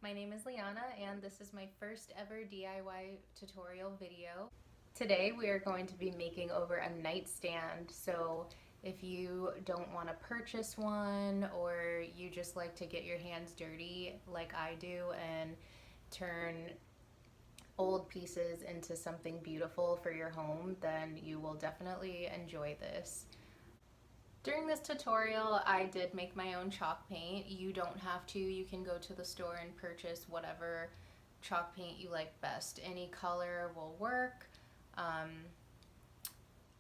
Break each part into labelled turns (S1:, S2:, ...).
S1: My name is Liana and this is my first ever DIY tutorial video. Today we are going to be making over a nightstand, so if you don't want to purchase one or you just like to get your hands dirty like I do and turn old pieces into something beautiful for your home, then you will definitely enjoy this. During this tutorial, I did make my own chalk paint. You don't have to. You can go to the store and purchase whatever chalk paint you like best. Any color will work.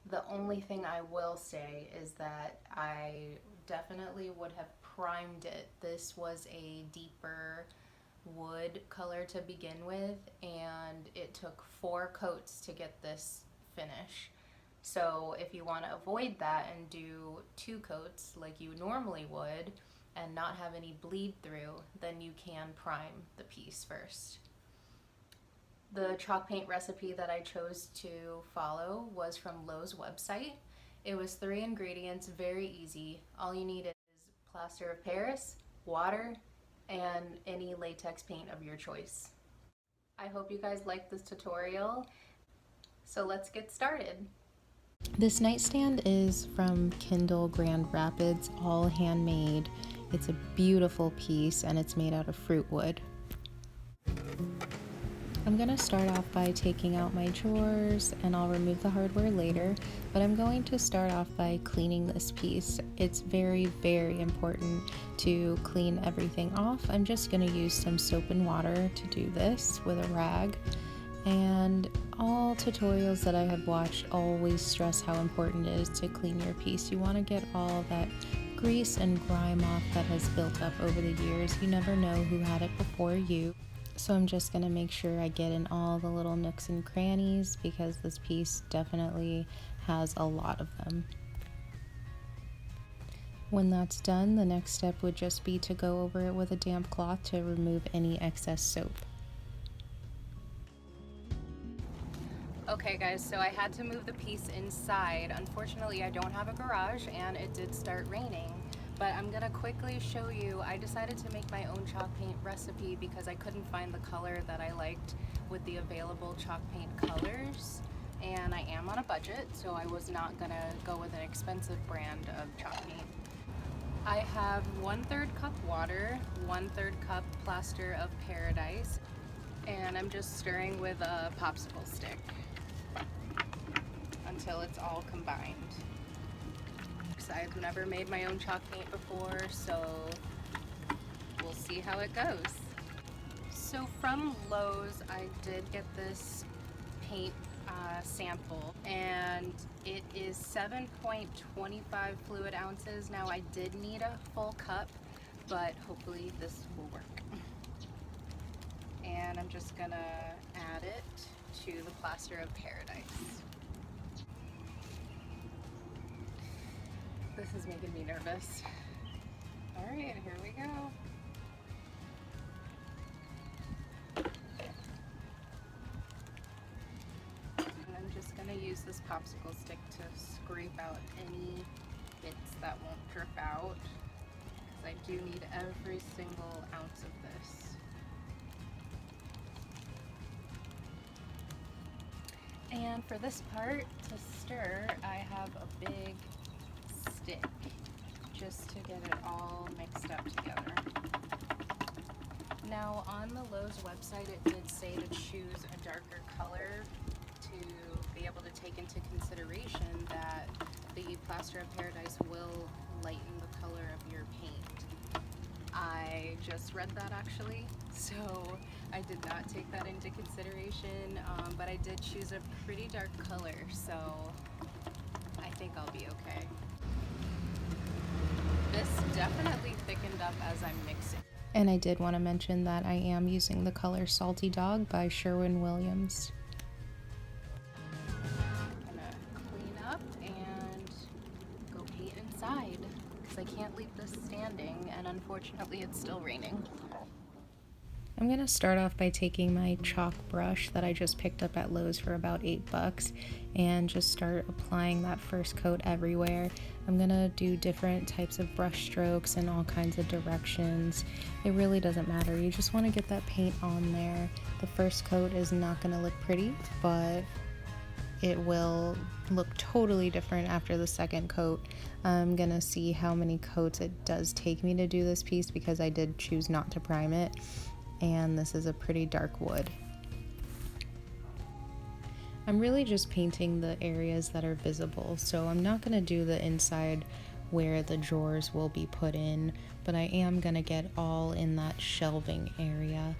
S1: The only thing I will say is that I definitely would have primed it. This was a deeper wood color to begin with, and it took 4 coats to get this finish. So if you want to avoid that and do 2 coats like you normally would and not have any bleed through, then you can prime the piece first. The chalk paint recipe that I chose to follow was from Lowe's website. It was 3 ingredients, very easy. All you need is plaster of Paris, water, and any latex paint of your choice. I hope you guys liked this tutorial, so let's get started. This nightstand is from Kindle Grand Rapids, all handmade. It's a beautiful piece and it's made out of fruit wood. I'm going to start off by taking out my drawers, and I'll remove the hardware later, but I'm going to start off by cleaning this piece. It's very, very important to clean everything off. I'm just going to use some soap and water to do this with a rag. And all tutorials that I have watched always stress how important it is to clean your piece. You want to get all that grease and grime off that has built up over the years. You never know who had it before you. So I'm just going to make sure I get in all the little nooks and crannies because this piece definitely has a lot of them. When that's done, the next step would just be to go over it with a damp cloth to remove any excess soap. Okay guys, so I had to move the piece inside. Unfortunately, I don't have a garage and it did start raining, but I'm gonna quickly show you. I decided to make my own chalk paint recipe because I couldn't find the color that I liked with the available chalk paint colors, and I am on a budget, so I was not gonna go with an expensive brand of chalk paint. I have 1/3 cup water, 1/3 cup plaster of paradise, and I'm just stirring with a popsicle stick until it's all combined. I've never made my own chalk paint before, so we'll see how it goes. So from Lowe's, I did get this paint sample, and it is 7.25 fluid ounces. Now I did need a full cup, but hopefully this will work. And I'm just gonna add it to the plaster of paradise. This is making me nervous. All right, here we go. And I'm just gonna use this popsicle stick to scrape out any bits that won't drip out, because I do need every single ounce of this. And for this part, to stir, I have a big stick just to get it all mixed up together. Now on the Lowe's website, it did say to choose a darker color to be able to take into consideration that the plaster of paradise will lighten the color of your paint. I just read that actually, so I did not take that into consideration, but I did choose a pretty dark color, so I think I'll be okay. This definitely thickened up as I'm mixing. And I did want to mention that I am using the color Salty Dog by Sherwin Williams. I'm gonna clean up and go paint inside because I can't leave this standing, and unfortunately it's still raining. I'm going to start off by taking my chalk brush that I just picked up at Lowe's for about $8 and just start applying that first coat everywhere. I'm going to do different types of brush strokes in all kinds of directions. It really doesn't matter. You just want to get that paint on there. The first coat is not going to look pretty, but it will look totally different after the second coat. I'm gonna see how many coats it does take me to do this piece because I did choose not to prime it, and this is a pretty dark wood. I'm really just painting the areas that are visible, so I'm not gonna do the inside where the drawers will be put in, but I am gonna get all in that shelving area.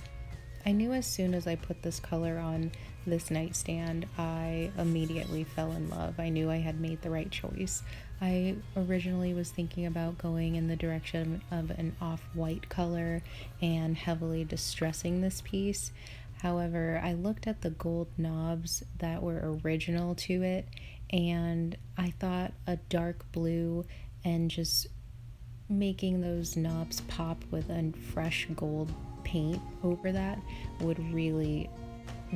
S1: I knew as soon as I put this color on this nightstand, I immediately fell in love. I knew I had made the right choice. I originally was thinking about going in the direction of an off-white color and heavily distressing this piece. However, I looked at the gold knobs that were original to it, and I thought a dark blue and just making those knobs pop with a fresh gold paint over that would really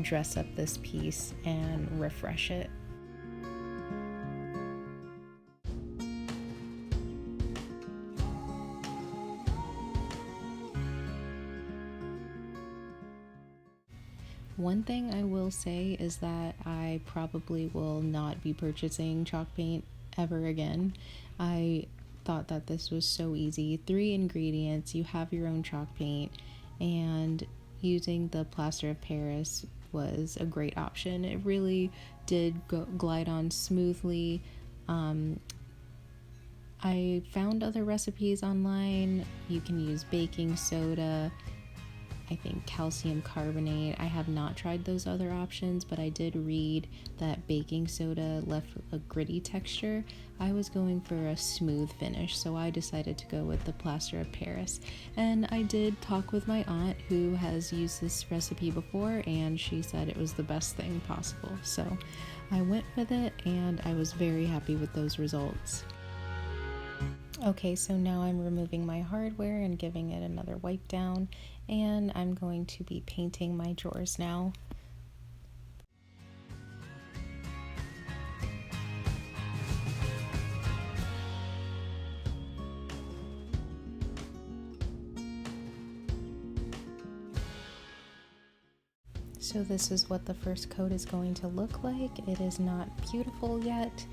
S1: dress up this piece and refresh it. One thing I will say is that I probably will not be purchasing chalk paint ever again. I thought that this was so easy. 3 ingredients, you have your own chalk paint, and using the plaster of Paris was a great option. It really did glide on smoothly. I found other recipes online. You can use baking soda, I think calcium carbonate. I have not tried those other options, but I did read that baking soda left a gritty texture. I was going for a smooth finish, so I decided to go with the plaster of Paris. And I did talk with my aunt who has used this recipe before, and she said it was the best thing possible. So I went with it, and I was very happy with those results. Okay, so now I'm removing my hardware and giving it another wipe down, and I'm going to be painting my drawers now. So this is what the first coat is going to look like. It is not beautiful yet.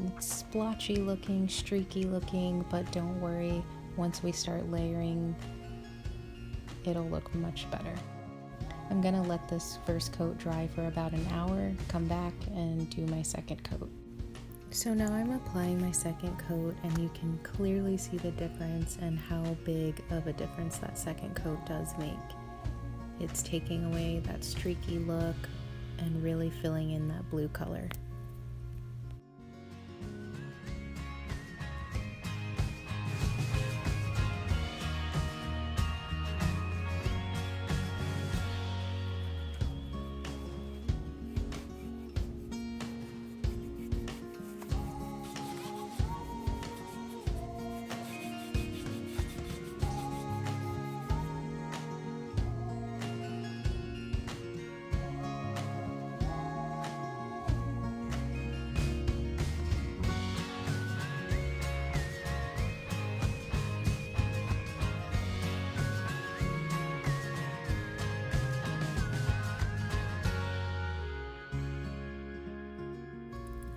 S1: It's splotchy looking, streaky looking, but don't worry, once we start layering, it'll look much better. I'm gonna let this first coat dry for about an hour, come back and do my second coat. So now I'm applying my second coat, and you can clearly see the difference and how big of a difference that second coat does make. It's taking away that streaky look and really filling in that blue color.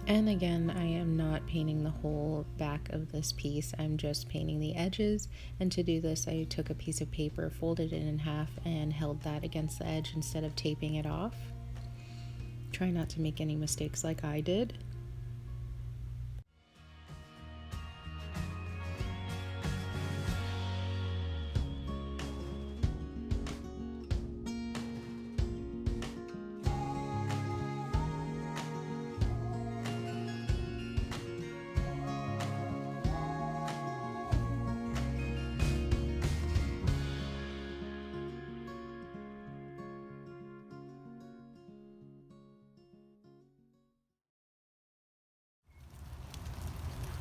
S1: And again, I am not painting the whole back of this piece, I'm just painting the edges. And to do this, I took a piece of paper, folded it in half, and held that against the edge instead of taping it off. Try not to make any mistakes like I did.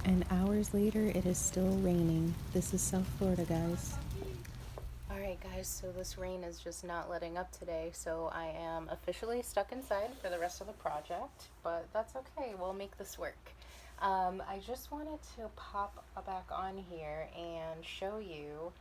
S1: And hours later, it is still raining. This is South Florida, guys. Alright guys, guys, so this rain is just not letting up today, so I am officially stuck inside for the rest of the project, but that's okay, we'll make this work. I just wanted to pop back on here and show you,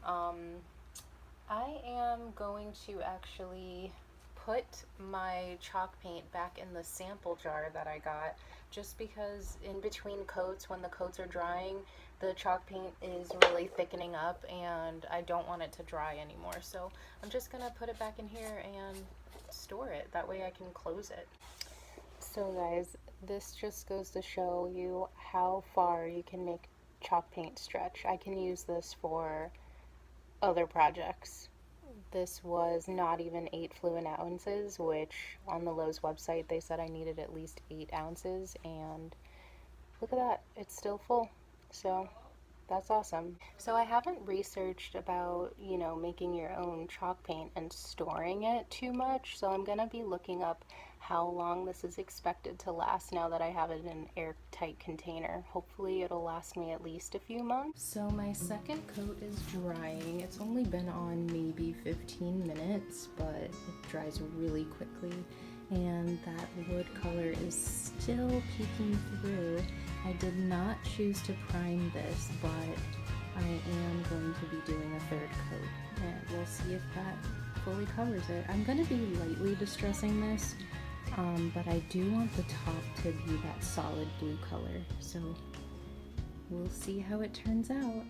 S1: I am going to actually put my chalk paint back in the sample jar that I got, just because in between coats, when the coats are drying, the chalk paint is really thickening up and I don't want it to dry anymore. So I'm just gonna put it back in here and store it. That way I can close it. So guys, this just goes to show you how far you can make chalk paint stretch. I can use this for other projects. This was not even 8 fluid ounces, which on the Lowe's website they said I needed at least 8 ounces, and look at that, it's still full. So that's awesome. So I haven't researched about, making your own chalk paint and storing it too much, so I'm gonna be looking up how long this is expected to last now that I have it in an airtight container. Hopefully it'll last me at least a few months. So my second coat is drying. It's only been on maybe 15 minutes, but it dries really quickly, and that wood color is still peeking through. I did not choose to prime this, but I am going to be doing a third coat, and we'll see if that fully covers it. I'm going to be lightly distressing this, but I do want the top to be that solid blue color, so we'll see how it turns out.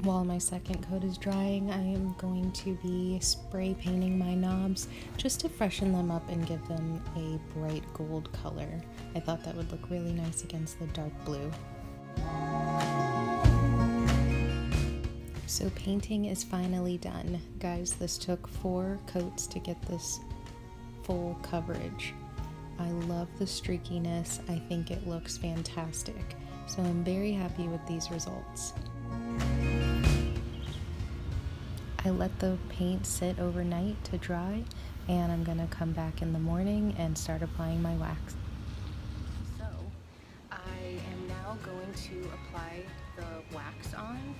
S1: While my second coat is drying, I am going to be spray painting my knobs just to freshen them up and give them a bright gold color. I thought that would look really nice against the dark blue. So painting is finally done. Guys, this took 4 coats to get this full coverage. I love the streakiness. I think it looks fantastic. So I'm very happy with these results. I let the paint sit overnight to dry, and I'm gonna come back in the morning and start applying my wax. So I am now going to apply the wax on.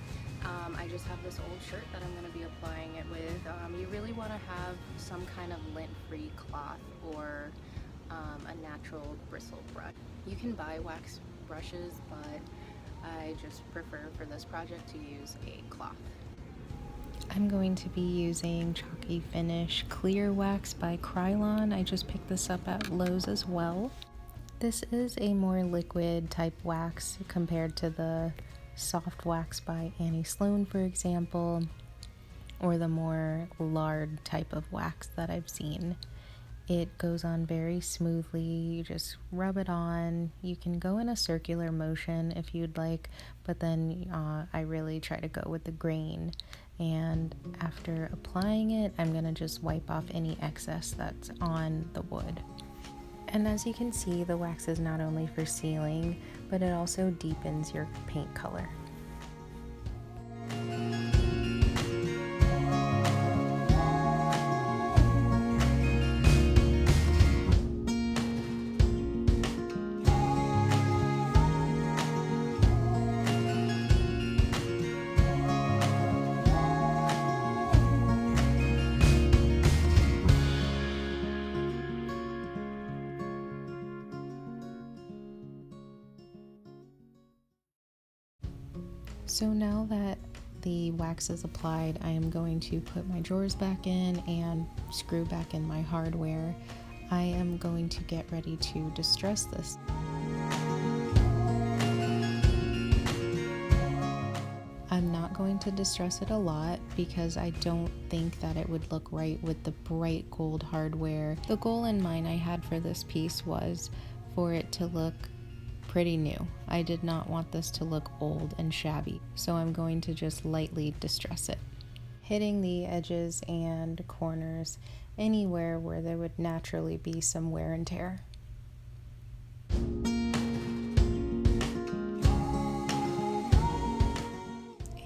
S1: I just have this old shirt that I'm going to be applying it with. You really want to have some kind of lint-free cloth or a natural bristle brush. You can buy wax brushes, but I just prefer for this project to use a cloth. I'm going to be using Chalky Finish Clear Wax by Krylon. I just picked this up at Lowe's as well. This is a more liquid type wax compared to the soft wax by Annie Sloan, for example, or the more lard type of wax that I've seen. It goes on very smoothly. You just rub it on. You can go in a circular motion if you'd like, but then I really try to go with the grain. And after applying it, I'm gonna just wipe off any excess that's on the wood. And as you can see, the wax is not only for sealing, but it also deepens your paint color. So now that the wax is applied, I am going to put my drawers back in and screw back in my hardware. I am going to get ready to distress this. I'm not going to distress it a lot because I don't think that it would look right with the bright gold hardware. The goal in mind I had for this piece was for it to look pretty new. I did not want this to look old and shabby, so I'm going to just lightly distress it, hitting the edges and corners anywhere where there would naturally be some wear and tear.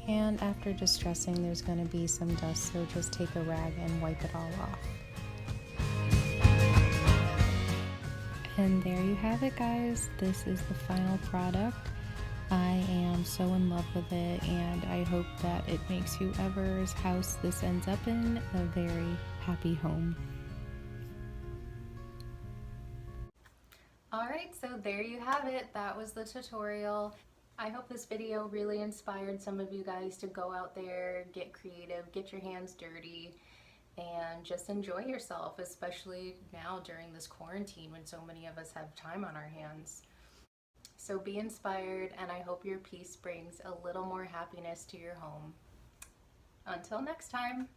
S1: And after distressing, there's going to be some dust, so just take a rag and wipe it all off. And there you have it, guys. This is the final product.
S2: I am so in love with it, and I hope that it makes whoever's house this ends up in a very happy home.
S1: Alright, so there you have it. That was the tutorial. I hope this video really inspired some of you guys to go out there, get creative, get your hands dirty, and just enjoy yourself, especially now during this quarantine when so many of us have time on our hands. So be inspired, and I hope your piece brings a little more happiness to your home. Until next time.